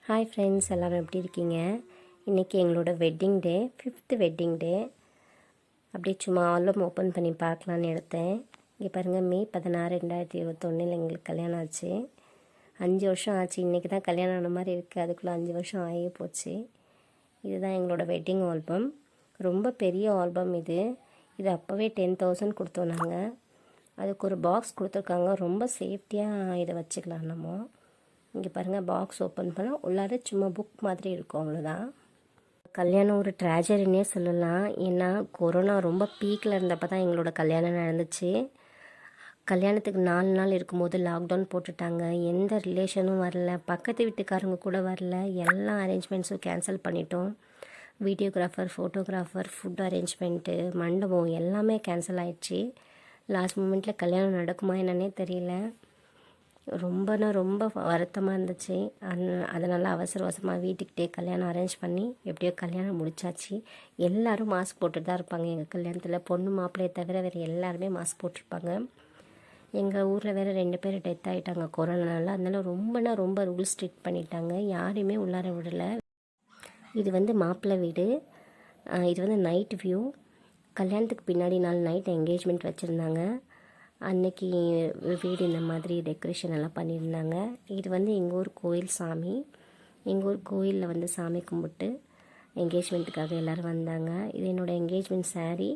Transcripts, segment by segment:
Hi friends, எல்லோரும் எப்படி இருக்கீங்க? இன்றைக்கி எங்களோட wedding day, 5th wedding day. அப்படியே சும்மா ஆல்பம் ஓப்பன் பண்ணி பார்க்கலான்னு எடுத்தேன். இங்கே பாருங்கள், May 16, 2021 எங்களுக்கு கல்யாணம் ஆச்சு. 5 வருஷம் ஆச்சு. இன்றைக்கி தான் கல்யாணம் ஆன மாதிரி இருக்குது. அதுக்குள்ளே 5 வருஷம் ஆகி போச்சு. இதுதான் எங்களோட வெட்டிங் ஆல்பம். ரொம்ப பெரிய ஆல்பம் இது. இது அப்போவே 10,000 கொடுத்தோம் நாங்கள். அதுக்கு ஒரு பாக்ஸ் கொடுத்துருக்காங்க. ரொம்ப சேஃப்டியாக இதை வச்சுக்கலாம் நம்ம. இங்கே பாருங்கள், பாக்ஸ் ஓப்பன் பண்ணால் உள்ளார சும்மா புக் மாதிரி இருக்கும், அவ்வளோதான். கல்யாணம் ஒரு ட்ராஜடின்னே சொல்லலாம். ஏன்னா கொரோனா ரொம்ப பீக்கில் இருந்தப்போ தான் எங்களோட கல்யாணம் நடந்துச்சு. கல்யாணத்துக்கு 4 நாள் இருக்கும்போது லாக்டவுன் போட்டுட்டாங்க. எந்த ரிலேஷனும் வரல, பக்கத்து வீட்டுக்காரங்க கூட வரல. எல்லா அரேஞ்ச்மெண்ட்ஸும் கேன்சல் பண்ணிட்டோம். வீடியோகிராஃபர், ஃபோட்டோகிராஃபர், ஃபுட் அரேஞ்ச்மெண்ட்டு, மண்டபம் எல்லாமே கேன்சல் ஆயிடுச்சு. லாஸ்ட் மூமெண்ட்டில் கல்யாணம் நடக்குமா என்னன்னே தெரியல. ரொம்ப வருத்தமாக இருந்துச்சு. அதனால் அவசரமாக வீட்டுக்கிட்டே கல்யாணம் அரேஞ்ச் பண்ணி எப்படியோ கல்யாணம் முடிச்சாச்சு. எல்லோரும் மாஸ்க் போட்டுட்டு தான் இருப்பாங்க எங்கள் கல்யாணத்தில். பொண்ணு மாப்பிள்ளையை தவிர வேறு எல்லாருமே மாஸ்க் போட்டிருப்பாங்க. எங்கள் ஊரில் வேறு 2 பேர் டெத் ஆகிட்டாங்க கொரோனாவில். அதனால ரொம்ப ரூல்ஸ் ஸ்ட்ரிக்ட் பண்ணிட்டாங்க. யாரையுமே உள்ளார விடலை. இது வந்து மாப்பிள்ளை வீடு. இது வந்து நைட் வியூ. கல்யாணத்துக்கு பின்னாடி நாள் நைட் என்கேஜ்மெண்ட் வச்சுருந்தாங்க. அன்னைக்கு வீடு இந்த மாதிரி டெக்கரேஷன் எல்லாம் பண்ணியிருந்தாங்க. இது வந்து எங்கள் ஊர் கோயில் சாமி. எங்கள் ஊர் கோயிலில் வந்து சாமி கும்பிட்டு என்கேஜ்மெண்ட்டுக்காக எல்லோரும் வந்தாங்க. இது என்னோடய என்கேஜ்மெண்ட் சாரீ.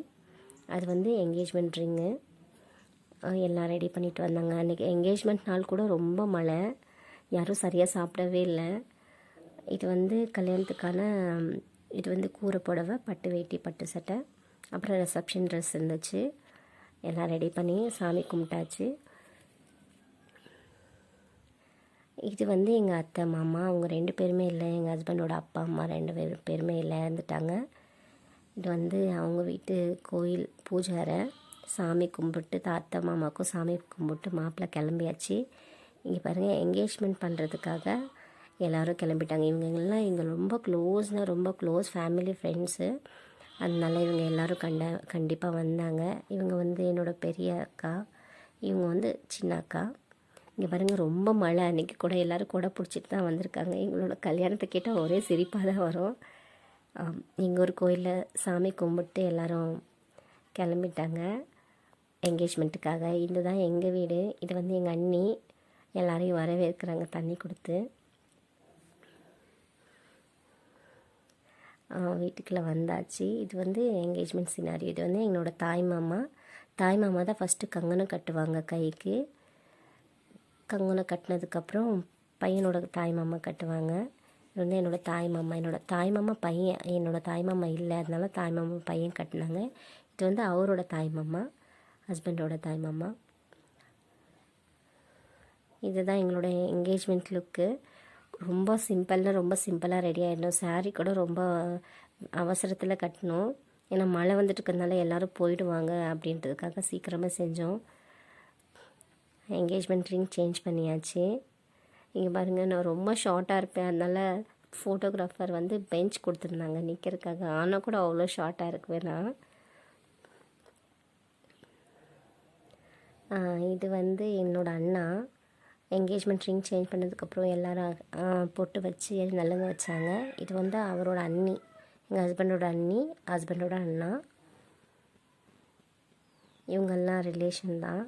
அது வந்து என்கேஜ்மெண்ட் ரிங்கு. எல்லாம் ரெடி பண்ணிட்டு வந்தாங்க. அன்றைக்கி என்கேஜ்மெண்ட் நாள் கூட ரொம்ப மழை. யாரும் சரியாக சாப்பிடவே இல்லை. இது வந்து கல்யாணத்துக்கான இது வந்து கூரை புடவை, பட்டு வேட்டி, பட்டு சட்டை, அப்புறம் ரிசப்ஷன் ட்ரெஸ் இருந்துச்சு. எல்லாம் ரெடி பண்ணி சாமி கும்பிட்டாச்சு. இது வந்து எங்கள் அத்தை மாமா, அவங்க 2 பேருமே இல்லை. எங்கள் ஹஸ்பண்டோட அப்பா அம்மா 2 பேருமே இல்லை, இறந்துட்டாங்க. இது வந்து அவங்க வீட்டு கோயில் பூஜை அறை. சாமி கும்பிட்டு அத்தை மாமாவுக்கும் சாமி கும்பிட்டு மாப்பிள்ளை கிளம்பியாச்சு. இங்கே பாருங்கள், என்கேஜ்மெண்ட் பண்ணுறதுக்காக எல்லோரும் கிளம்பிட்டாங்க. இவங்கெல்லாம் எங்கள் ரொம்ப க்ளோஸ் ஃபேமிலி ஃப்ரெண்ட்ஸு. அதனால இவங்க எல்லோரும் கண்டிப்பாக வந்தாங்க. இவங்க வந்து என்னோடய பெரிய அக்கா, இவங்க வந்து சின்ன அக்கா. இங்கே பாருங்கள், ரொம்ப மழை. அன்றைக்கி கூட எல்லோரும் கொடை பிடிச்சிட்டு தான் வந்திருக்காங்க. எங்களோட கல்யாணத்தை கேட்டால் ஒரே சிரிப்பாக தான் வரும். எங்கள் ஒரு கோயிலில் சாமி கும்பிட்டு எல்லோரும் கிளம்பிட்டாங்க என்கேஜ்மெண்ட்டுக்காக. இதுதான் எங்கள் வீடு. இது வந்து எங்கள் அண்ணி எல்லோரையும் வரவேற்கிறாங்க தண்ணி கொடுத்து. வீட்டுக்குள்ளே வந்தாச்சு. இது வந்து என்கேஜ்மெண்ட் சினாரி. இது வந்து என்னோடய தாய் மாமா தான் ஃபஸ்ட்டு கங்கணம் கட்டுவாங்க கைக்கு. கங்கணம் கட்டினதுக்கப்புறம் பையனோட தாய் மாமா கட்டுவாங்க. இது வந்து என்னோடய தாய் மாமா பையன். என்னோடய தாய் மாமா இல்லை, அதனால தாய் மாமா பையன் கட்டினாங்க. இது வந்து அவரோட தாய் மாமா, ஹஸ்பண்டோட தாய் மாமா. இதுதான் எங்களோட என்கேஜ்மெண்ட் லுக்கு. ரொம்ப சிம்பிளாக ரெடி ஆகிடணும். சாரீ கூட ரொம்ப அவசரத்தில் கட்டணும். ஏன்னா மழை வந்துட்டு இருக்கிறதுனால எல்லோரும் போயிடுவாங்க அப்படின்றதுக்காக சீக்கிரமாக செஞ்சோம். என்கேஜ்மெண்ட் ரிங் சேஞ்ச் பண்ணியாச்சு. இங்கே பாருங்கள், நான் ரொம்ப ஷார்ட்டாக இருப்பேன். அதனால் ஃபோட்டோகிராஃபர் வந்து பெஞ்ச் கொடுத்துருந்தாங்க நிற்கிறதுக்காக. ஆனால் கூட அவ்வளோ ஷார்ட்டாக இருக்குவேன் நான். இது வந்து என்னோடய அண்ணா. என்கேஜ்மெண்ட் ரிங் சேஞ்ச் பண்ணதுக்கப்புறம் எல்லோரும் பொட்டு வச்சு நல்லங்க வச்சாங்க. இது வந்து அவரோட அண்ணி, எங்கள் ஹஸ்பண்டோட அண்ணா. இவங்கெல்லாம் ரிலேஷன் தான்.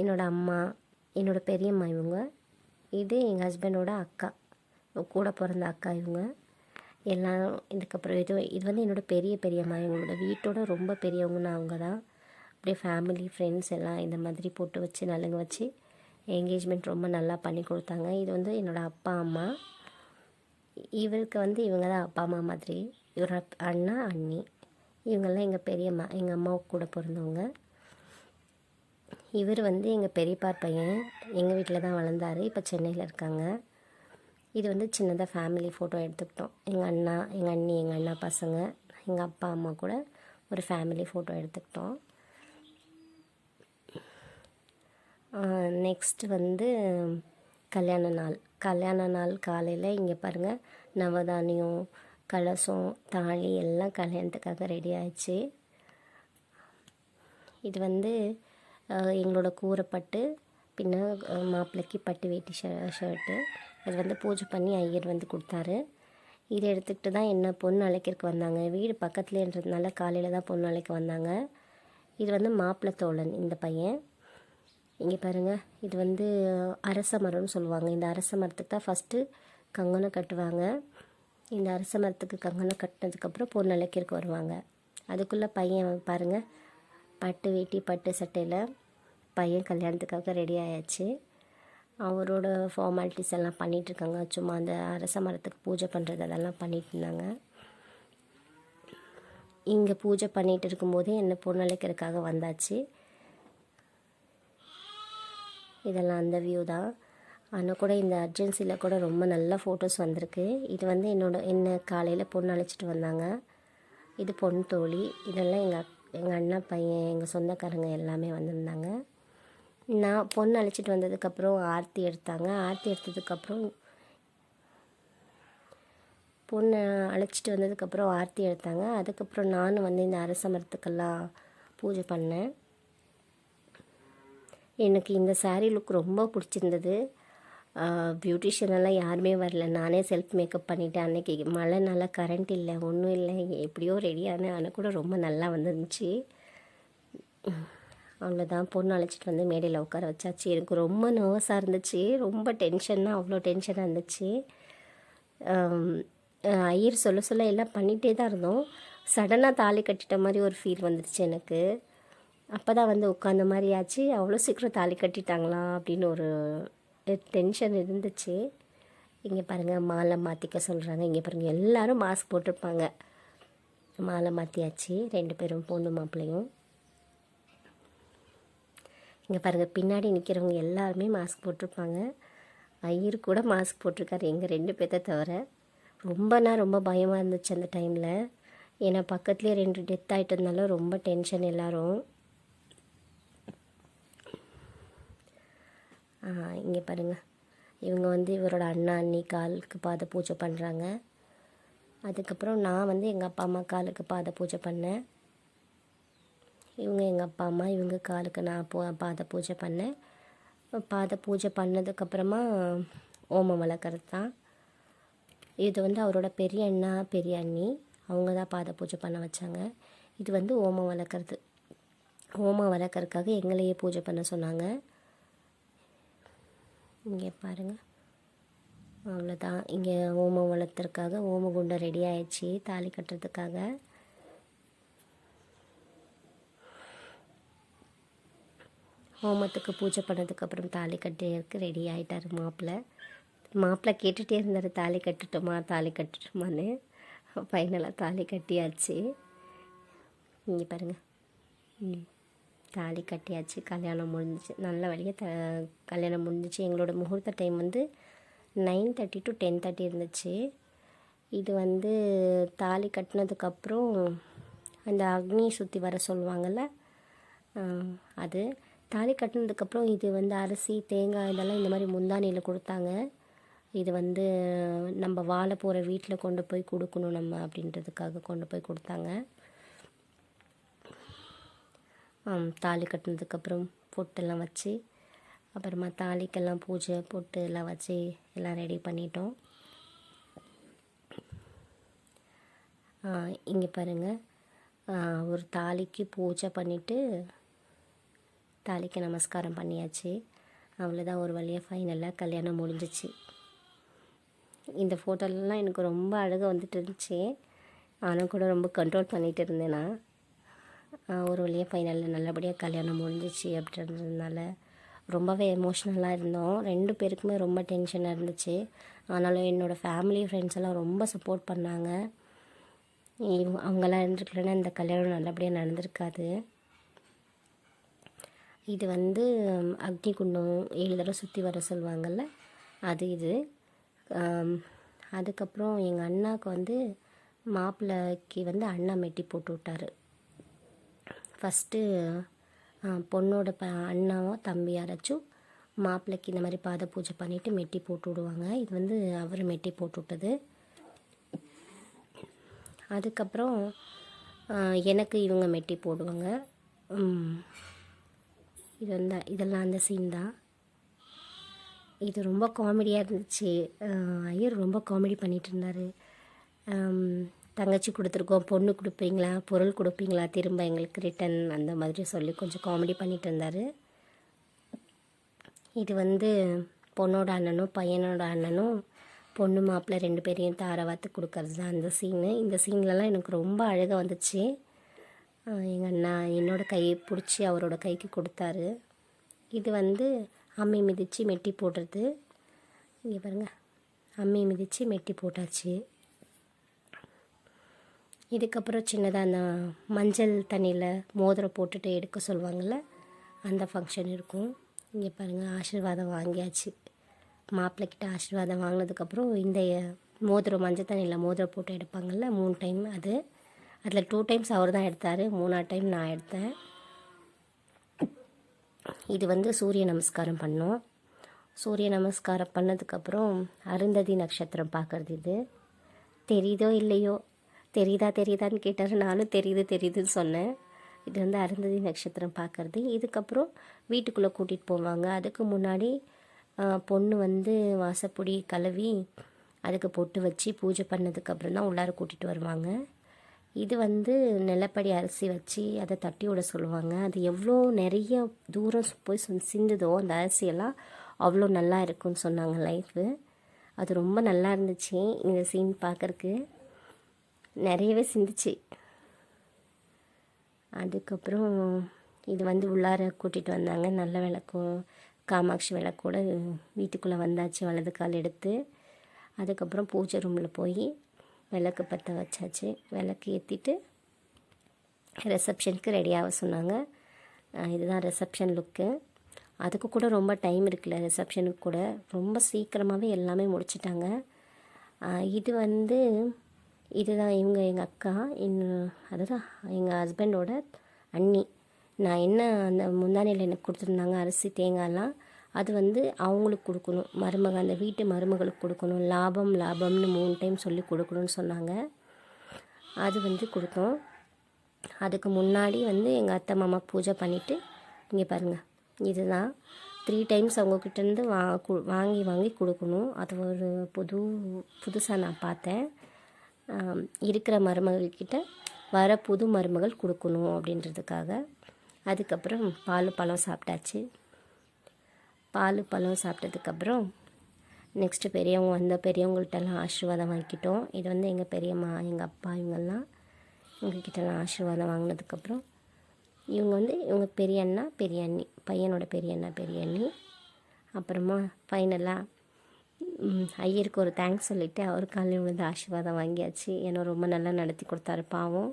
என்னோடய அம்மா, என்னோடய பெரியம்மா இவங்க. இது எங்கள் ஹஸ்பண்டோட அக்கா, கூட பிறந்த அக்கா இவங்க எல்லாம். இதுக்கப்புறம் இது வந்து என்னோடய பெரியம்மா. இவங்களோட வீட்டோட ரொம்ப பெரியவங்கன்னா அவங்க தான். அப்படியே ஃபேமிலி ஃப்ரெண்ட்ஸ் எல்லாம் இந்த மாதிரி போட்டு வச்சு நலுங்கு வச்சு என்கேஜ்மெண்ட் ரொம்ப நல்லா பண்ணி கொடுத்தாங்க. இது வந்து என்னோடய அப்பா அம்மா. இவருக்கு வந்து இவங்க தான் அப்பா அம்மா மாதிரி. இவர் அண்ணா, அண்ணி. இவங்கெல்லாம் எங்கள் பெரியம்மா, எங்கள் அம்மாவுக்கு கூட பிறந்தவங்க. இவர் வந்து எங்கள் பெரியப்பா பையன். எங்கள் வீட்டில் தான் வளர்ந்தார். இப்போ சென்னையில் இருக்காங்க. இது வந்து சின்னதாக ஃபேமிலி ஃபோட்டோ எடுத்துக்கிட்டோம். எங்கள் அண்ணா, எங்கள் அண்ணி, எங்கள் அண்ணா பசங்க, எங்கள் அப்பா அம்மா கூட ஒரு ஃபேமிலி ஃபோட்டோ எடுத்துக்கிட்டோம். நெக்ஸ்ட்டு வந்து கல்யாண நாள் காலையில் இங்கே பாருங்கள், நவதானியம், கலசம், தாலி எல்லாம் கல்யாணத்துக்காக ரெடி ஆயிடுச்சு. இது வந்து எங்களோட கூரைப்பட்டு பின்ன மாப்பிள்ளைக்கு பட்டு வேட்டி ஷர்ட்டு. அது வந்து பூஜை பண்ணி ஐயர் வந்து கொடுத்தாரு. இதை எடுத்துக்கிட்டு தான் என்ன பொண்ணு அழைக்கிறதுக்கு வந்தாங்க. வீடு பக்கத்துலேன்றதுனால காலையில் தான் பொண்ணு அழைக்க வந்தாங்க. இது வந்து மாப்பிள்ளை தோழன் இந்த பையன். இங்கே பாருங்கள், இது வந்து அரச மரம்னு சொல்லுவாங்க. இந்த அரச மரத்துக்கு தான் ஃபஸ்ட்டு கங்கணம் கட்டுவாங்க. இந்த அரச மரத்துக்கு கங்கணம் கட்டினதுக்கப்புறம் பொண்ணு அழைக்கிறதுக்கு வருவாங்க. அதுக்குள்ளே பையன் பாருங்கள், பட்டு வேட்டி பட்டு சட்டையில் பையன் கல்யாணத்துக்காக ரெடி ஆயாச்சு. அவரோட ஃபார்மாலிட்டிஸ் எல்லாம் பண்ணிகிட்ருக்காங்க. சும்மா அந்த அரச மரத்துக்கு பூஜை பண்ணுறது அதெல்லாம் பண்ணிகிட்டு இருந்தாங்க. இங்கே பூஜை பண்ணிகிட்டு இருக்கும்போதே என்னை பொண்ணு அழைக்கிறதுக்காக வந்தாச்சு. இதெல்லாம் அந்த வியூ தான். ஆனால் கூட இந்த அர்ஜென்சியில் கூட ரொம்ப நல்ல ஃபோட்டோஸ் வந்திருக்கு. இது வந்து என்ன காலையில் பொண்ணு அழைச்சிட்டு வந்தாங்க. இது பொண்ணு தோழி. இதெல்லாம் எங்கள் அண்ணா பையன், எங்கள் சொந்தக்காரங்க எல்லாமே வந்திருந்தாங்க. நான் பொண்ணு அழைச்சிட்டு வந்ததுக்கப்புறம் ஆர்த்தி எடுத்தாங்க. ஆர்த்தி எடுத்ததுக்கப்புறம் பொண்ணை அழைச்சிட்டு வந்ததுக்கப்புறம் ஆர்த்தி எடுத்தாங்க. அதுக்கப்புறம் நானும் வந்து இந்த அரச மரத்துக்கெல்லாம் பூஜை பண்ணேன். எனக்கு இந்த சாரீ லுக் ரொம்ப பிடிச்சிருந்தது. பியூட்டிஷியனெல்லாம் யாருமே வரல, நானே செல்ஃப் மேக்கப் பண்ணிவிட்டேன். அன்றைக்கி மழைனால கரண்ட் இல்லை, ஒன்றும் இல்லை, எப்படியோ ரெடியானேன். ஆனால் கூட ரொம்ப நல்லா வந்துருந்துச்சு. அவ்வளோதான், பொண்ணு அழைச்சிட்டு வந்து மேடையில் உட்கார வச்சாச்சு. எனக்கு ரொம்ப நர்வஸாக இருந்துச்சு, ரொம்ப டென்ஷன்னாக அவ்வளோ டென்ஷனாக இருந்துச்சு. ஐயர் சொல்ல எல்லாம் பண்ணிகிட்டே தான் இருந்தோம். சடனாக தாலி கட்டிட்ட மாதிரி ஒரு ஃபீல் வந்துடுச்சு எனக்கு. அப்போ தான் வந்து உட்காந்த மாதிரி ஆச்சு. அவ்வளோ சீக்கிரம் தாலி கட்டிட்டாங்களா அப்படின்னு ஒரு டென்ஷன் இருந்துச்சு. இங்கே பாருங்கள், மாலை மாற்றிக்க சொல்கிறாங்க. இங்கே பாருங்கள், எல்லோரும் மாஸ்க் போட்டிருப்பாங்க. மாலை மாற்றியாச்சு, 2 பேரும் பொண்ணு மாப்பிள்ளையும். இங்கே பாருங்கள், பின்னாடி நிற்கிறவங்க எல்லாருமே மாஸ்க் போட்டிருப்பாங்க. ஐயர் கூட மாஸ்க் போட்டிருக்காரு, எங்கள் 2 பேர்த்த தவிர. ரொம்ப பயமாக இருந்துச்சு அந்த டைமில். ஏன்னா பக்கத்துலேயே 2 டெத் ஆகிட்டதுனால ரொம்ப டென்ஷன் எல்லோரும். இங்கே பாருங்கள், இவங்க வந்து இவரோட அண்ணா அண்ணி காலுக்கு பாத பூஜை பண்ணுறாங்க. அதுக்கப்புறம் நான் வந்து எங்கள் அப்பா அம்மா காலுக்கு பாத பூஜை பண்ணேன். இவங்க எங்கள் அப்பா அம்மா, இவங்க காலுக்கு நான் பாத பூஜை பண்ணேன். பாத பூஜை பண்ணதுக்கப்புறமா ஓமம் வளர்க்குறது தான். இது வந்து அவரோட பெரிய அண்ணா பெரிய அண்ணி அவங்க தான் பாத பூஜை பண்ண வச்சாங்க. இது வந்து ஓமம் வளர்க்குறது. ஓமம் வளர்க்குறதுக்காக எங்களையே பூஜை பண்ண சொன்னாங்க. இங்கே பாருங்கள், அவ்வளோதான். இங்கே ஓமம் வளர்த்துறதுக்காக ஓமகுண்டம் ரெடி ஆயிடுச்சு தாலி கட்டுறதுக்காக. ஹோமத்துக்கு பூஜை பண்ணதுக்கப்புறம் தாலி கட்டுறதுக்கு ரெடி ஆகிட்டார் மாப்பிள்ளை கேட்டுகிட்டே இருந்தார், தாலி கட்டுட்டுமான்னு. ஃபைனலாக தாலி கட்டியாச்சு. இங்கே பாருங்கள், தாலி கட்டியாச்சு, கல்யாணம் முடிஞ்சிச்சு. நல்ல வழியாக கல்யாணம் முடிஞ்சிச்சு. எங்களோட முகூர்த்த டைம் வந்து 9:30 to 10:30 இருந்துச்சு. இது வந்து தாலி கட்டினதுக்கப்புறம் அந்த அக்னி சுற்றி வர சொல்லுவாங்கள்ல, அது தாலி கட்டினதுக்கப்புறம் இது வந்து அரிசி தேங்காய் இதெல்லாம் இந்த மாதிரி முந்தானியில் கொடுத்தாங்க. இது வந்து நம்ம வாழ போகிற வீட்டில் கொண்டு போய் கொடுக்கணும் நம்ம அப்படின்றதுக்காக கொண்டு போய் கொடுத்தாங்க. தாலி கட்டினதுக்கப்புறம் பொட்டெல்லாம் வச்சு, அப்புறமா தாலிக்கெல்லாம் பூஜை பொட்டு எல்லாம் வச்சு எல்லாம் ரெடி பண்ணிட்டோம். இங்கே பாருங்கள், ஒரு தாலிக்கு பூஜை பண்ணிவிட்டு தாலிக்கு நமஸ்காரம் பண்ணியாச்சு. அவ்வளோதான், ஒரு வழியாக ஃபைனலாக கல்யாணம் முடிஞ்சிச்சு. இந்த ஃபோட்டோலலாம் எனக்கு ரொம்ப அழகாக வந்துட்டு இருந்துச்சு. ஆனால் கூட ரொம்ப கண்ட்ரோல் பண்ணிகிட்டு இருந்தேன் நான். ஒரு வழியாக ஃபைனலில் நல்லபடியாக கல்யாணம் முடிஞ்சிச்சு அப்படின்றதுனால ரொம்பவே எமோஷ்னலாக இருந்தோம். 2 பேருக்குமே ரொம்ப டென்ஷனாக இருந்துச்சு. ஆனாலும் என்னோடய ஃபேமிலி ஃப்ரெண்ட்ஸ் எல்லாம் ரொம்ப சப்போர்ட் பண்ணாங்க. அவங்களாம் இருந்துருக்கலன்னா இந்த கல்யாணம் நல்லபடியாக நடந்திருக்காது. இது வந்து அக்னி குண்டம் 7 தடவை சுற்றி வர சொல்லுவாங்கள்ல, அது இது. அதுக்கப்புறம் எங்கள் அண்ணாவுக்கு வந்து மாப்பிள்ளைக்கு வந்து அண்ணா மெட்டி போட்டு விட்டார். ஃபஸ்ட்டு பொண்ணோட அண்ணாவோ தம்பி யாராச்சும் மாப்பிள்ளைக்கு இந்த மாதிரி பாத பூஜை பண்ணிவிட்டு மெட்டி போட்டு விடுவாங்க. இது வந்து அவர் மெட்டி போட்டு விட்டது. அதுக்கப்புறம் எனக்கு இவங்க மெட்டி போடுவாங்க. இதெல்லாம் அந்த சீன் தான். இது ரொம்ப காமெடியாக இருந்துச்சு. ஐயர் ரொம்ப காமெடி பண்ணிகிட்டு இருந்தார். தங்கச்சி கொடுத்துருக்கோம், பொண்ணு கொடுப்பீங்களா, பொருள் கொடுப்பீங்களா, திரும்ப எங்களுக்கு ரிட்டன், அந்த மாதிரி சொல்லி கொஞ்சம் காமெடி பண்ணிகிட்டு இருந்தார். இது வந்து பொண்ணோட அண்ணனும் பையனோட அண்ணனும் பொண்ணு மாப்பிள்ளை 2 பேரையும் தாரவாத்து கொடுக்கறது தான் அந்த சீனு. இந்த சீன்லலாம் எனக்கு ரொம்ப அழகாக வந்துச்சு. எங்கள் அண்ணா என்னோடய கையை பிடிச்சி அவரோட கைக்கு கொடுத்தாரு. இது வந்து அம்மி மிதித்து மெட்டி போடுறது. இங்கே பாருங்கள், அம்மி மிதித்து மெட்டி போட்டாச்சு. இதுக்கப்புறம் சின்னதாக அந்த மஞ்சள் தண்ணியில் மோதிரம் போட்டுட்டு எடுக்க சொல்லுவாங்கள்ல, அந்த ஃபங்க்ஷன் இருக்கும். இங்கே பாருங்கள், ஆசீர்வாதம் வாங்கியாச்சு. மாப்பிள்ளைக்கிட்ட ஆசீர்வாதம் வாங்கினதுக்கப்புறம் இந்த மோதிரம் மஞ்சள் தண்ணியில் மோதிரம் போட்டு எடுப்பாங்கள்ல 3 டைம், அதில் 2 டைம்ஸ் அவர் தான் எடுத்தார், 3ஆவது டைம் நான் எடுத்தேன். இது வந்து சூரிய நமஸ்காரம் பண்ணோம். சூரிய நமஸ்காரம் பண்ணதுக்கப்புறம் அருந்ததி நட்சத்திரம் பார்க்குறது. இது தெரியுதோ இல்லையோ, தெரியுதான்னு கேட்டார். நானும் தெரியுதுன்னு சொன்னேன். இது வந்து அருந்ததி நட்சத்திரம் பார்க்குறது. இதுக்கப்புறம் வீட்டுக்குள்ளே கூட்டிகிட்டு போவாங்க. அதுக்கு முன்னாடி பொண்ணு வந்து வாசப்பொடி கழுவி அதுக்கு பொட்டு வச்சு பூஜை பண்ணதுக்கப்புறம் தான் உள்ளார கூட்டிகிட்டு வருவாங்க. இது வந்து நிலப்படி அரிசி வச்சு அதை தட்டி விட சொல்லுவாங்க. அது எவ்வளோ நிறைய தூரம் போய் சிந்துதோ அந்த அரிசியெல்லாம் அவ்வளோ நல்லா இருக்குன்னு சொன்னாங்க லைஃபு. அது ரொம்ப நல்லா இருந்துச்சு. இந்த சீன் பார்க்குறக்கு நிறையவே சிந்துச்சு. அதுக்கப்புறம் இது வந்து உள்ளார கூட்டிகிட்டு வந்தாங்க. நல்ல விளக்கும் காமாட்சி விளக்கோட வீட்டுக்குள்ளே வந்தாச்சு, வலது கால் எடுத்து. அதுக்கப்புறம் பூஜை ரூமில் போய் விளக்கு பற்ற வச்சாச்சு. விளக்கு ஏற்றிட்டு ரிசப்ஷனுக்கு ரெடியாக சொன்னாங்க. இதுதான் ரிசப்ஷன் லுக்கு. அதுக்கு கூட ரொம்ப டைம் இருக்குல்ல, ரிசப்ஷனுக்கு கூட ரொம்ப சீக்கிரமாகவே எல்லாமே முடிச்சிட்டாங்க. இது வந்து இதுதான் எங்கள் அக்கா, அதுதான் எங்கள் ஹஸ்பண்டோட அண்ணி. நான் என்ன அந்த முந்தானையில் எனக்கு கொடுத்துருந்தாங்க அரிசி தேங்காயெல்லாம், அது வந்து அவங்களுக்கு கொடுக்கணும், மருமக அந்த வீட்டு மருமகளுக்கு கொடுக்கணும். லாபம்னு 3 டைம் சொல்லி கொடுக்கணும்னு சொன்னாங்க. அது வந்து கொடுத்தோம். அதுக்கு முன்னாடி வந்து எங்கள் அத்தை மாமா பூஜை பண்ணிவிட்டு, இங்கே பாருங்கள், இதுதான் 3 டைம்ஸ் அவங்கக்கிட்டேருந்து வாங்கி கொடுக்கணும். அது ஒரு புதுசாக நான் பார்த்தேன். இருக்கிற மருமகள்கிட்ட வர புது மருமகள் கொடுக்கணும் அப்படின்றதுக்காக. அதுக்கப்புறம் பால் பழம் சாப்பிட்டாச்சு. பால் பழம் சாப்பிட்டதுக்கப்புறம் நெக்ஸ்ட்டு பெரியவங்கள்ட்டெல்லாம் ஆசீர்வாதம் வாங்கிக்கிட்டோம். இது வந்து எங்கள் பெரியம்மா, எங்கள் அப்பா, இவங்கெல்லாம் எங்ககிட்டலாம் ஆசீர்வாதம் வாங்கினதுக்கப்புறம் இவங்க பெரிய அண்ணா பெரிய அண்ணி, பையனோட பெரிய அண்ணா பெரிய அண்ணி. அப்புறமா ஃபைனலாக ஐயருக்கு ஒரு தேங்க்ஸ் சொல்லிவிட்டு அவர் காலையில் விழுந்து ஆசீர்வாதம் வாங்கியாச்சு. ஏன்னா ரொம்ப நல்லா நடத்தி கொடுத்தாரு பாவம்.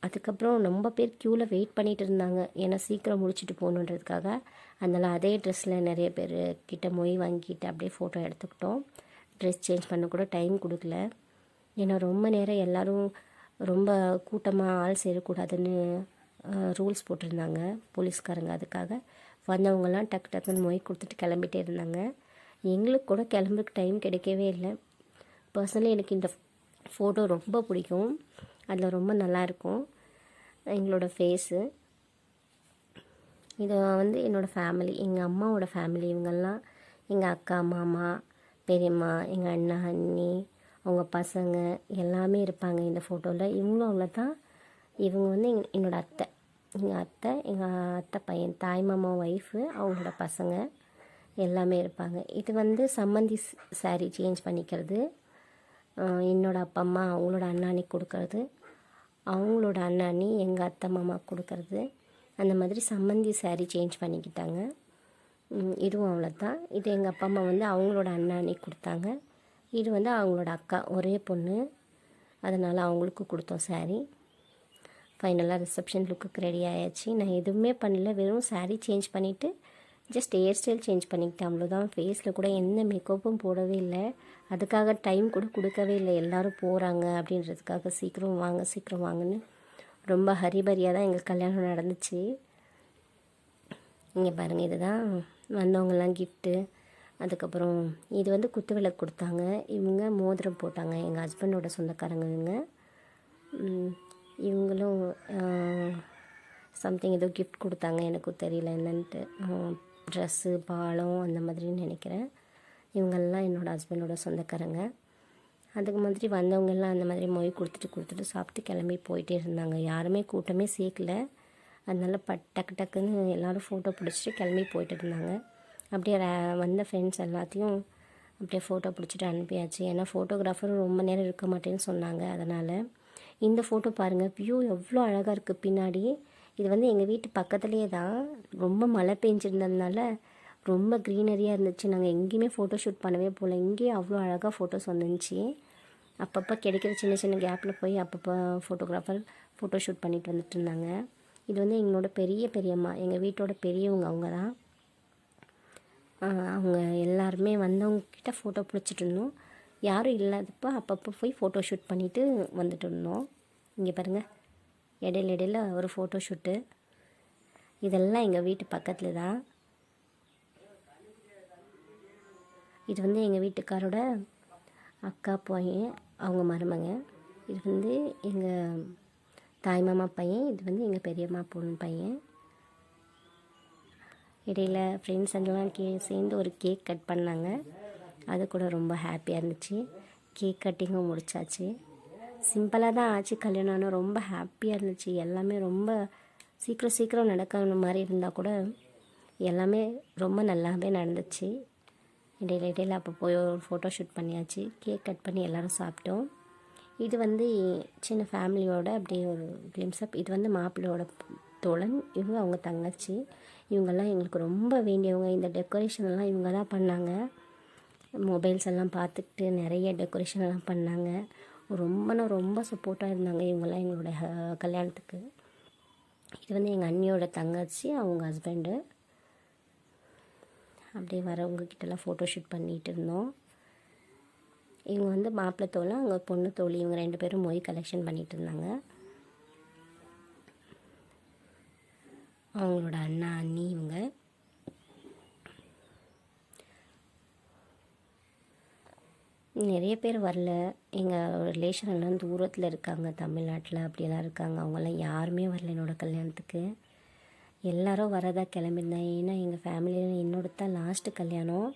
அதுக்கப்புறம் ரொம்ப பேர் க்யூவில் வெயிட் பண்ணிகிட்டு இருந்தாங்க, ஏன்னா சீக்கிரம் முடிச்சுட்டு போகணுன்றதுக்காக. அதனால் அதே ட்ரெஸ்ஸில் நிறைய பேர் கிட்ட மொய் வாங்கிட்டு அப்படியே ஃபோட்டோ எடுத்துக்கிட்டோம். ட்ரெஸ் சேஞ்ச் பண்ண கூட டைம் கொடுக்கல, ஏன்னா ரொம்ப நேரம் எல்லோரும் ரொம்ப கூட்டமாக ஆள் சேரக்கூடாதுன்னு ரூல்ஸ் போட்டிருந்தாங்க போலீஸ்காரங்க. அதுக்காக வந்தவங்கலாம் டக்குன்னு மொய் கொடுத்துட்டு கிளம்பிட்டே இருந்தாங்க. எங்களுக்கு கூட கிளம்புறக்கு டைம் கிடைக்கவே இல்லை. பர்சனலி எனக்கு இந்த ஃபோட்டோ ரொம்ப பிடிக்கும். அதில் ரொம்ப நல்லாயிருக்கும் எங்களோட ஃபேஸு. இதை வந்து என்னோடய ஃபேமிலி, எங்கள் அம்மாவோட ஃபேமிலி, இவங்கெல்லாம் எங்கள் அக்கா, மாமா, பெரியம்மா, எங்கள் அண்ணா, அண்ணி, அவங்க பசங்க எல்லாமே இருப்பாங்க இந்த ஃபோட்டோவில். இவங்களும் அவ்வளோ தான். இவங்க வந்து என்னோடய அத்தை, எங்கள் அத்தை பையன், தாய் மாமா ஒய்ஃபு, அவங்களோட பசங்க எல்லாமே இருப்பாங்க. இது வந்து சம்மந்தி சாரீ சேஞ்ச் பண்ணிக்கிறது. என்னோடய அப்பா அம்மா அவங்களோட அண்ணாணி கொடுக்கறது, அவங்களோட அண்ணாணி எங்கள் அத்தை மாமா கொடுக்கறது, அந்த மாதிரி சம்மந்தி சாரீ சேஞ்ச் பண்ணிக்கிட்டாங்க. இதுவும் அவ்வளோதான். இது எங்கள் அப்பா அம்மா வந்து அவங்களோட அண்ணாணி கொடுத்தாங்க. இது வந்து அவங்களோட அக்கா, ஒரே பொண்ணு, அதனால் அவங்களுக்கு கொடுத்தோம் சாரீ. ஃபைனலாக ரிசப்ஷன் லுக்குக்கு ரெடி ஆயாச்சு. நான் எதுவுமே பண்ணல, வெறும் சாரீ சேஞ்ச் பண்ணிவிட்டு ஜஸ்ட் ஹேர் ஸ்டைல் சேஞ்ச் பண்ணிக்கிட்டேன், அவ்வளோதான். ஃபேஸில் கூட எந்த மேக்கப்பும் போடவே இல்லை. அதுக்காக டைம் கூட கொடுக்கவே இல்லை. எல்லோரும் போகிறாங்க அப்படின்றதுக்காக சீக்கிரம் வாங்கன்னு ரொம்ப ஹரிபரியாக தான் எங்கள் கல்யாணம் நடந்துச்சு. இங்கே பாருங்கள், இதுதான் வந்தவங்கெல்லாம் கிஃப்ட்டு. அதுக்கப்புறம் இது வந்து குத்து விளக்கு கொடுத்தாங்க. இவங்க மோதிரம் போட்டாங்க, எங்கள் ஹஸ்பண்டோட சொந்தக்காரங்க. இவங்களும் சம்திங் ஏதோ கிஃப்ட் கொடுத்தாங்க, எனக்கும் தெரியல என்னன்ட்டு. ட்ரெஸ்ஸு பாலம் அந்த மாதிரின்னு நினைக்கிறேன். இவங்கெல்லாம் என்னோடய ஹஸ்பண்டோட சொந்தக்காரங்க. அதுக்கு மாதிரி வந்தவங்கெல்லாம் அந்த மாதிரி மொய் கொடுத்துட்டு சாப்பிட்டு கிளம்பி போயிட்டே இருந்தாங்க. யாருமே கூட்டமே சேர்க்கல. அதனால டக்கு டக்குன்னு எல்லோரும் ஃபோட்டோ பிடிச்சிட்டு கிளம்பி போயிட்டு இருந்தாங்க. அப்படியே வந்த ஃப்ரெண்ட்ஸ் எல்லாத்தையும் அப்படியே ஃபோட்டோ பிடிச்சிட்டு அனுப்பியாச்சு. ஏன்னா ஃபோட்டோகிராஃபரும் ரொம்ப நேரம் இருக்க மாட்டேன்னு சொன்னாங்க. அதனால் இந்த ஃபோட்டோ பாருங்கள், வியூ எவ்வளோ அழகாக இருக்குது பின்னாடி. இது வந்து எங்கள் வீட்டு பக்கத்துலேயே தான். ரொம்ப மழை பெஞ்சிருந்ததுனால ரொம்ப க்ரீனரியாக இருந்துச்சு. நாங்கள் எங்கேயுமே ஃபோட்டோ ஷூட் பண்ணவே போகல. இங்கேயே அவ்வளோ அழகாக ஃபோட்டோஸ் வந்துச்சு. அப்பப்போ கிடைக்கிற சின்ன சின்ன கேப்பில் போய் அப்பப்போ ஃபோட்டோகிராஃபர் ஃபோட்டோ ஷூட் பண்ணிட்டு வந்துட்டு இருந்தாங்க. இது வந்து எங்களோட பெரியம்மா, எங்கள் வீட்டோட பெரியவங்க அவங்க தான். அவங்க எல்லாருமே வந்தவங்கக்கிட்ட ஃபோட்டோ பிடிச்சிட்டு இருந்தோம். யாரும் இல்லாதப்போ அப்பப்போ போய் ஃபோட்டோ ஷூட் பண்ணிவிட்டு வந்துட்டு இருந்தோம். இங்கே பாருங்கள், இடையில ஒரு ஃபோட்டோ ஷூட்டு. இதெல்லாம் எங்கள் வீட்டு பக்கத்தில் தான். இது வந்து எங்கள் வீட்டுக்காரோட அக்கா பையன், அவங்க மருமங்க. இது வந்து எங்கள் தாய்மாமா பையன். இது வந்து எங்கள் பெரியம்மா பொண்ணு பையன். இடையில் ஃப்ரெண்ட்ஸ் எல்லாம் சேர்ந்து ஒரு கேக் கட் பண்ணாங்க. அது கூட ரொம்ப ஹாப்பியாக இருந்துச்சு. கேக் கட்டிங்கும் முடிச்சாச்சு. சிம்பிளாக தான் ஆச்சு கல்யாணம். ஆனால் ரொம்ப ஹாப்பியாக இருந்துச்சு. எல்லாமே ரொம்ப சீக்கிரம் நடக்கிற மாதிரி இருந்தால் கூட எல்லாமே ரொம்ப நல்லாவே நடந்துச்சு. இடையில அப்போ போய் ஒரு ஃபோட்டோ ஷூட் பண்ணியாச்சு. கேக் கட் பண்ணி எல்லோரும் சாப்பிட்டோம். இது வந்து சின்ன ஃபேமிலியோட அப்படியே ஒரு கிளிம்ஸ் அப். இது வந்து மாப்பிள்ளையோட தோழன், இவங்க அவங்க தங்கச்சி. இவங்கெல்லாம் எங்களுக்கு ரொம்ப வேண்டியவங்க. இந்த டெக்கரேஷன்லாம் இவங்க தான் பண்ணாங்க. மொபைல்ஸ் எல்லாம் பார்த்துக்கிட்டு நிறைய டெக்கரேஷன் எல்லாம் பண்ணாங்க. ரொம்ப சப்போர்ட்டாக இருந்தாங்க இவங்கெல்லாம் எங்களோட கல்யாணத்துக்கு. இது வந்து எங்கள் அண்ணியோட தங்கச்சி, அவங்க ஹஸ்பண்டு. அப்படியே வரவங்கக்கிட்டலாம் ஃபோட்டோ ஷூட் பண்ணிகிட்டு இருந்தோம். இவங்க வந்து மாப்பிள்ளை தோழி, அவங்க பொண்ணு தோழி. இவங்க 2 பேரும் மொய் கலெக்ஷன் பண்ணிகிட்டு இருந்தாங்க. அவங்களோட அண்ணா அண்ணி இவங்க. நிறைய பேர் வரல. எங்கள் ரிலேஷன் எல்லாம் தூரத்தில் இருக்காங்க, தமிழ்நாட்டில் அப்படியெல்லாம் இருக்காங்க. அவங்கெல்லாம் யாருமே வரல என்னோடய கல்யாணத்துக்கு. எல்லோரும் வரதா கிளம்பியிருந்தேன். ஏன்னா எங்கள் ஃபேமிலியில் என்னோட தான் லாஸ்ட்டு கல்யாணம்.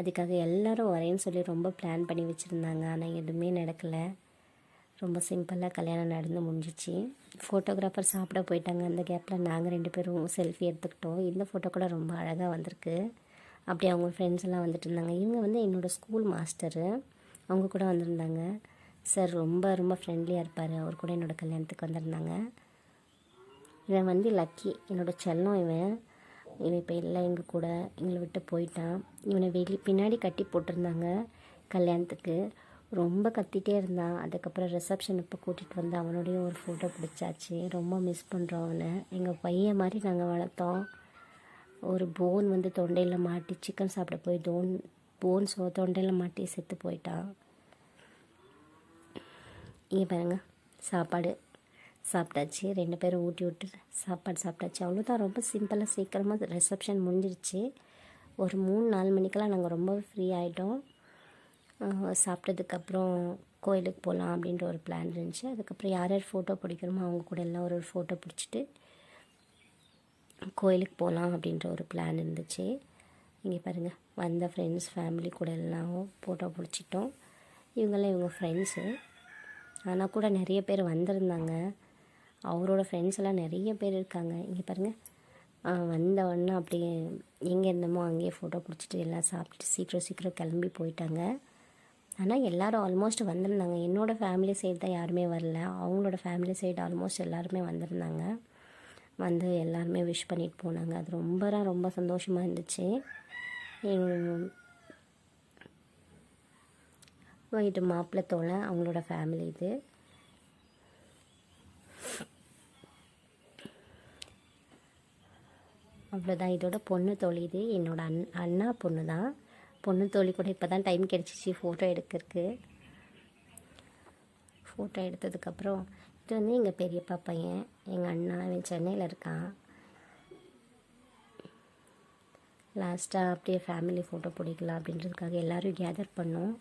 அதுக்காக எல்லோரும் வரேன்னு சொல்லி ரொம்ப பிளான் பண்ணி வச்சுருந்தாங்க. ஆனால் எதுவுமே நடக்கலை. ரொம்ப சிம்பிளாக கல்யாணம் நடந்து முடிஞ்சிச்சு. ஃபோட்டோகிராஃபர் சாப்பிட போயிட்டாங்க. அந்த கேப்பில் நாங்கள் 2 பேரும் செல்ஃபி எடுத்துக்கிட்டோம். இந்த ஃபோட்டோ கூட ரொம்ப அழகாக வந்திருக்கு. அப்படி அவங்க ஃப்ரெண்ட்ஸ் எல்லாம் வந்துட்டு இருந்தாங்க. இவங்க வந்து என்னோடய ஸ்கூல் மாஸ்டரு, அவங்க கூட வந்திருந்தாங்க. சார் ரொம்ப ஃப்ரெண்ட்லியாக இருப்பார். அவர் கூட என்னோடய கல்யாணத்துக்கு வந்திருந்தாங்க. இவன் வந்து லக்கி, என்னோடய செல்லம். இவன் இப்போ இல்லை எங்கள் கூட, எங்களை விட்டு போயிட்டான். இவனை பின்னாடி கட்டி போட்டிருந்தாங்க கல்யாணத்துக்கு. ரொம்ப கத்திகிட்டே இருந்தான். அதுக்கப்புறம் ரிசப்ஷன் இப்போ கூட்டிகிட்டு வந்து அவனுடைய ஒரு ஃபோட்டோ பிடிச்சாச்சு. ரொம்ப மிஸ் பண்ணுறோம் அவனை. எங்கள் பையன் மாதிரி நாங்கள் வளர்த்தோம். ஒரு போன் வந்து தொண்டையில் மாட்டி, சிக்கன் சாப்பிட போய் போன் தொண்டையில் மாட்டி செத்து போயிட்டான். இங்கே பாருங்கள், சாப்பாடு சாப்பிட்டாச்சு. 2 பேரும் ஊட்டி விட்டு சாப்பாடு சாப்பிட்டாச்சு. அவ்வளோதான். ரொம்ப சிம்பிளாக சீக்கிரமாக ரிசப்ஷன் முடிஞ்சிருச்சு. ஒரு 3-4 மணிக்கெல்லாம் நாங்கள் ரொம்ப ஃப்ரீ ஆகிட்டோம். சாப்பிட்டதுக்கப்புறம் கோயிலுக்கு போகலாம் அப்படின்ற ஒரு பிளான் இருந்துச்சு. அதுக்கப்புறம் யார் ஃபோட்டோ பிடிக்கிறோமோ அவங்க கூட எல்லாம் ஒரு ஃபோட்டோ பிடிச்சிட்டு கோயிலுக்கு போகலாம் அப்படின்ற ஒரு பிளான் இருந்துச்சு. இங்கே பாருங்கள், வந்த ஃப்ரெண்ட்ஸ் ஃபேமிலி கூட எல்லாம் ஃபோட்டோ பிடிச்சிட்டோம். இவங்க ஃப்ரெண்ட்ஸு. ஆனால் கூட நிறைய பேர் வந்திருந்தாங்க. அவரோட ஃப்ரெண்ட்ஸ் எல்லாம் நிறைய பேர் இருக்காங்க. இங்கே பாருங்கள், வந்தவொடனே அப்படியே எங்கே இருந்தோமோ அங்கேயே ஃபோட்டோ பிடிச்சிட்டு எல்லாம் சாப்பிட்டுட்டு சீக்கிரம் கிளம்பி போயிட்டாங்க. ஆனால் எல்லோரும் ஆல்மோஸ்ட் வந்திருந்தாங்க. என்னோடய ஃபேமிலி சைடு தான் யாருமே வரல. அவங்களோட ஃபேமிலி சைடு ஆல்மோஸ்ட் எல்லாருமே வந்திருந்தாங்க. வந்து எல்லாருமே விஷ் பண்ணிட்டு போனாங்க. அது ரொம்ப சந்தோஷமாக இருந்துச்சு. இது மாப்பிள்ளை தோழை, அவங்களோட ஃபேமிலி இது. அவ்வளோதான். இதோட பொண்ணு தோழி. இது என்னோடய அண்ணா பொண்ணு தான். பொண்ணு தோழி கூட இப்போ தான் டைம் கிடச்சிச்சு ஃபோட்டோ எடுக்கிறதுக்கு. ஃபோட்டோ எடுத்ததுக்கப்புறம் இது வந்து எங்கள் பெரியப்பா பையன், எங்கள் அண்ணா. அவன் சென்னையில் இருக்கான். லாஸ்ட்டாக அப்படியே ஃபேமிலி ஃபோட்டோ பிடிக்கலாம் அப்படின்றதுக்காக எல்லோரும் கேதர் பண்ணோம்.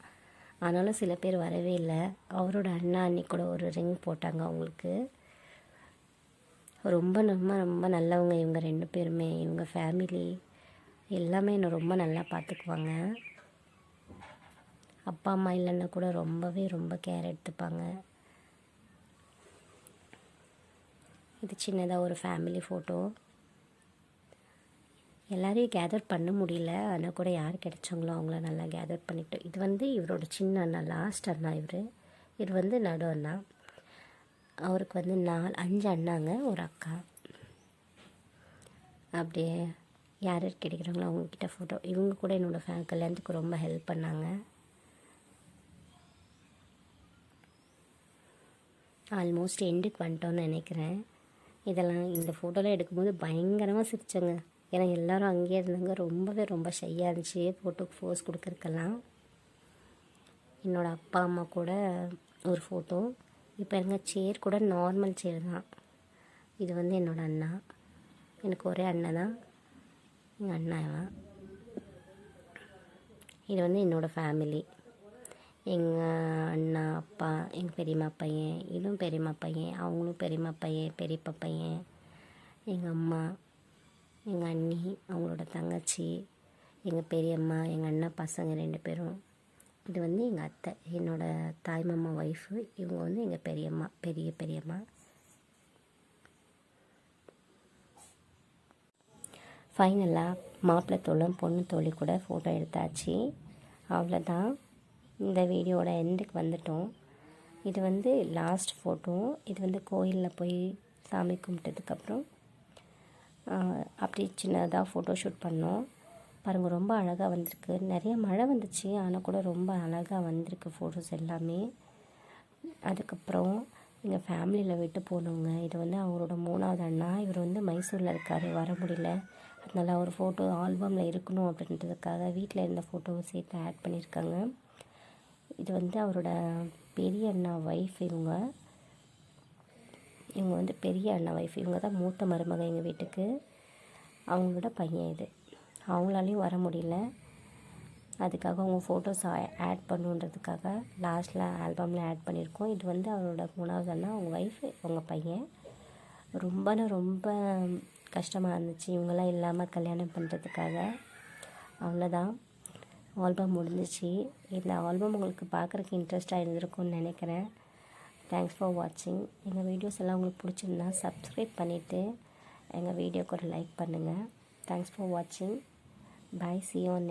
ஆனாலும் சில பேர் வரவே இல்லை. அவரோட அண்ணா அன்னைக்கு கூட ஒரு ரிங் போட்டாங்க அவங்களுக்கு. ரொம்ப நல்லவங்க இவங்க 2 பேருமே. இவங்க ஃபேமிலி எல்லாமே என்னை ரொம்ப நல்லா பார்த்துக்குவாங்க. அப்பா அம்மா இல்லைன்னா கூட ரொம்ப கேர் எடுத்துப்பாங்க. இது சின்னதாக ஒரு ஃபேமிலி ஃபோட்டோ. எல்லாரையும் கேதர் பண்ண முடியல, ஆனால் கூட யார் கிடைச்சாங்களோ அவங்கள நல்லா கேதர் பண்ணிட்டோம். இது இவரோட சின்ன அண்ணா, லாஸ்ட் அண்ணா. இவர் நடு அண்ணா. அவருக்கு 5 அண்ணாங்க, ஒரு அக்கா. அப்படியே யார் கிடைக்கிறாங்களோ அவங்கக்கிட்ட ஃபோட்டோ. இவங்க கூட என்னோடய கல்யாணத்துக்கு ரொம்ப ஹெல்ப் பண்ணாங்க. ஆல்மோஸ்ட் எண்டுக்கு வந்துட்டோன்னு நினைக்கிறேன். இந்த ஃபோட்டோலாம் எடுக்கும்போது பயங்கரமாக சிரித்தோங்க. ஏன்னா எல்லோரும் அங்கேயே இருந்தாங்க. ரொம்ப ஷையாக இருந்துச்சு ஃபோட்டோக்கு ஃபோஸ் கொடுக்குறக்கெல்லாம். என்னோடய அப்பா அம்மா கூட ஒரு ஃபோட்டோ. இப்போ எங்கள் சேர் கூட நார்மல் சேர் தான். இது என்னோடய அண்ணா. எனக்கு ஒரே அண்ணன் தான், எங்கள் அண்ணாவன். இது என்னோடய ஃபேமிலி. எங்கள் அண்ணா, அப்பா, எங்கள் பெரியம்மா பையன், இதுவும் பெரியம்மா பையன், அவங்களும் பெரியம்மா பையன், பெரியப்பா பையன், எங்கள் அம்மா, எங்கள் அண்ணி, அவங்களோட தங்கச்சி, எங்கள் பெரியம்மா, எங்கள் அண்ணன் பசங்க 2 பேரும். இது எங்கள் அத்தை, என்னோடய தாய்மாமா ஒய்ஃபு. இவங்க எங்கள் பெரியம்மா, பெரியம்மா. ஃபைனலாக மாப்பிள்ளை தோளும் பொண்ணு தோழி கூட ஃபோட்டோ எடுத்தாச்சு. அவ்வளோதான், இந்த வீடியோட எண்டுக்கு வந்துட்டோம். இது லாஸ்ட் ஃபோட்டோ. இது கோயிலில் போய் சாமி கும்பிட்டதுக்கப்புறம் அப்படி சின்னதாக ஃபோட்டோ ஷூட் பண்ணோம். பாருங்கள், ரொம்ப அழகாக வந்திருக்கு. நிறைய மழை வந்துச்சு, ஆனால் கூட ரொம்ப அழகாக வந்திருக்கு ஃபோட்டோஸ் எல்லாமே. அதுக்கப்புறம் எங்கள் ஃபேமிலியில் விட்டு போனவங்க. இது அவரோட 3வது அண்ணா. இவர் மைசூரில் இருக்கார், வர முடியல. அதனால் அவர் ஃபோட்டோ ஆல்பமில் இருக்கணும் அப்படின்றதுக்காக வீட்டில் இருந்த ஃபோட்டோவை சேர்த்து ஆட் பண்ணியிருக்காங்க. இது அவரோட பெரிய அண்ணா ஒய்ஃப். இவங்க பெரிய அண்ணா ஒய்ஃப். இவங்க தான் மூத்த மருமக எங்கள் வீட்டுக்கு. அவங்களோட பையன் இது. அவங்களாலையும் வர முடியல, அதுக்காக அவங்க ஃபோட்டோஸ் ஆட் பண்ணுன்றதுக்காக லாஸ்ட்டில் ஆல்பமில் ஆட் பண்ணியிருக்கோம். இது அவரோட 3வது அண்ணா, அவங்க ஒய்ஃப், அவங்க பையன். ரொம்ப கஷ்டமாக இருந்துச்சு இவங்களாம் இல்லாமல் கல்யாணம் பண்ணுறதுக்காக. அவ்வளோதான், ஆல்பம் முடிஞ்சிச்சு. இந்த ஆல்பம் உங்களுக்கு பார்க்குறக்கு இன்ட்ரெஸ்ட்டாக இருந்திருக்கும்னு நினைக்கிறேன். தேங்க்ஸ் ஃபார் வாட்சிங். எங்கள் வீடியோஸ் எல்லாம் உங்களுக்கு பிடிச்சிருந்தா சப்ஸ்கிரைப் பண்ணிவிட்டு எங்கள் வீடியோக்கு ஒரு லைக் பண்ணுங்கள். தேங்க்ஸ் ஃபார் வாட்சிங். பாய், see you on